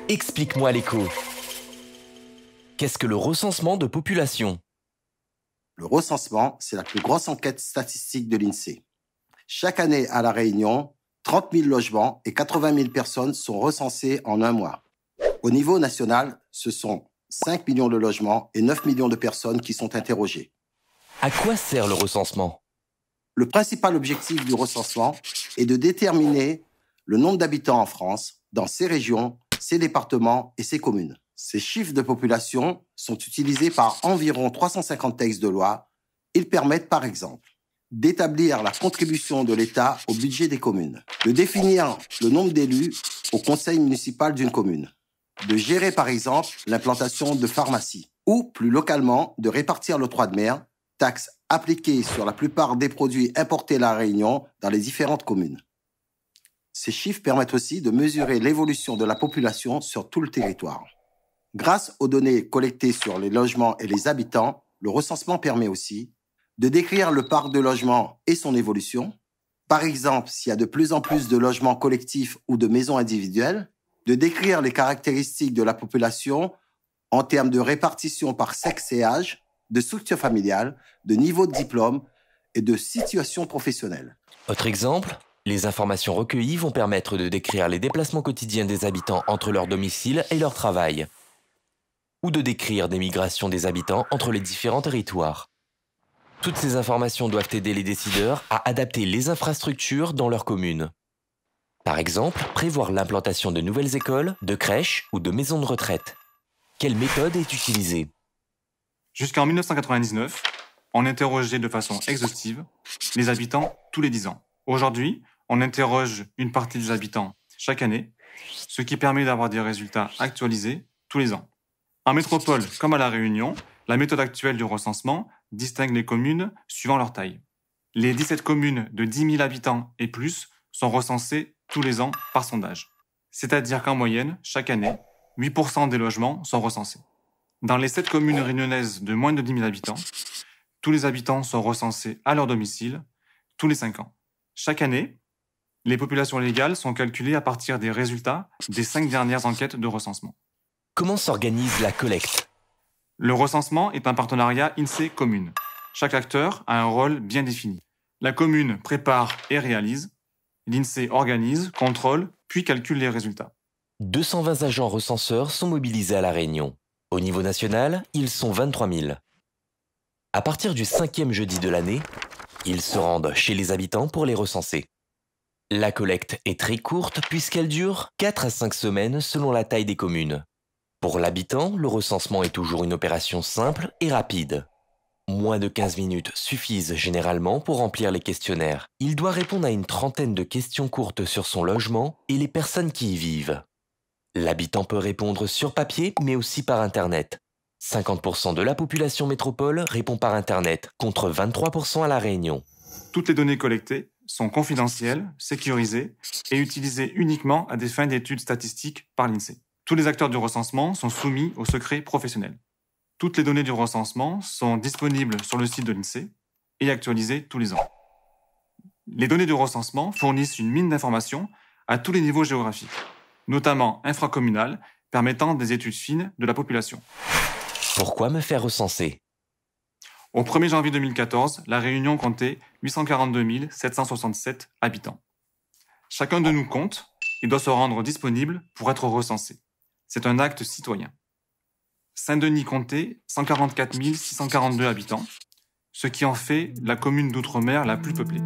Explique-moi l'écho. Qu'est-ce que le recensement de population? Le recensement, c'est la plus grosse enquête statistique de l'INSEE. Chaque année à La Réunion, 30 000 logements et 80 000 personnes sont recensés en un mois. Au niveau national, ce sont 5 millions de logements et 9 millions de personnes qui sont interrogées. À quoi sert le recensement? Le principal objectif du recensement est de déterminer le nombre d'habitants en France, dans ces régions, ces départements et ces communes. Ces chiffres de population sont utilisés par environ 350 textes de loi. Ils permettent, par exemple, d'établir la contribution de l'État au budget des communes, de définir le nombre d'élus au conseil municipal d'une commune, de gérer, par exemple, l'implantation de pharmacies, ou, plus localement, de répartir l'octroi de mer, taxe appliquée sur la plupart des produits importés à La Réunion dans les différentes communes. Ces chiffres permettent aussi de mesurer l'évolution de la population sur tout le territoire. Grâce aux données collectées sur les logements et les habitants, le recensement permet aussi de décrire le parc de logements et son évolution, par exemple s'il y a de plus en plus de logements collectifs ou de maisons individuelles, de décrire les caractéristiques de la population en termes de répartition par sexe et âge, de structure familiale, de niveau de diplôme et de situation professionnelle. Autre exemple, les informations recueillies vont permettre de décrire les déplacements quotidiens des habitants entre leur domicile et leur travail, ou de décrire des migrations des habitants entre les différents territoires. Toutes ces informations doivent aider les décideurs à adapter les infrastructures dans leur commune. Par exemple, prévoir l'implantation de nouvelles écoles, de crèches ou de maisons de retraite. Quelle méthode est utilisée? Jusqu'en 1999, on interrogeait de façon exhaustive les habitants tous les 10 ans. Aujourd'hui, on interroge une partie des habitants chaque année, ce qui permet d'avoir des résultats actualisés tous les ans. En métropole comme à La Réunion, la méthode actuelle du recensement distingue les communes suivant leur taille. Les 17 communes de 10 000 habitants et plus sont recensées tous les ans par sondage. C'est-à-dire qu'en moyenne, chaque année, 8% des logements sont recensés. Dans les 7 communes réunionnaises de moins de 10 000 habitants, tous les habitants sont recensés à leur domicile tous les 5 ans. Chaque année, les populations légales sont calculées à partir des résultats des 5 dernières enquêtes de recensement. Comment s'organise la collecte? Le recensement est un partenariat INSEE-commune. Chaque acteur a un rôle bien défini. La commune prépare et réalise. L'INSEE organise, contrôle, puis calcule les résultats. 220 agents recenseurs sont mobilisés à La Réunion. Au niveau national, ils sont 23 000. À partir du 5e jeudi de l'année, ils se rendent chez les habitants pour les recenser. La collecte est très courte puisqu'elle dure 4 à 5 semaines selon la taille des communes. Pour l'habitant, le recensement est toujours une opération simple et rapide. Moins de 15 minutes suffisent généralement pour remplir les questionnaires. Il doit répondre à une trentaine de questions courtes sur son logement et les personnes qui y vivent. L'habitant peut répondre sur papier, mais aussi par Internet. 50% de la population métropole répond par Internet, contre 23% à La Réunion. Toutes les données collectées sont confidentielles, sécurisées et utilisées uniquement à des fins d'études statistiques par l'INSEE. Tous les acteurs du recensement sont soumis au secret professionnel. Toutes les données du recensement sont disponibles sur le site de l'INSEE et actualisées tous les ans. Les données du recensement fournissent une mine d'informations à tous les niveaux géographiques, notamment infracommunales, permettant des études fines de la population. Pourquoi me faire recenser? Au 1er janvier 2014, La Réunion comptait 842 767 habitants. Chacun de nous compte et doit se rendre disponible pour être recensé. C'est un acte citoyen. Saint-Denis comptait 144 642 habitants, ce qui en fait la commune d'outre-mer la plus peuplée.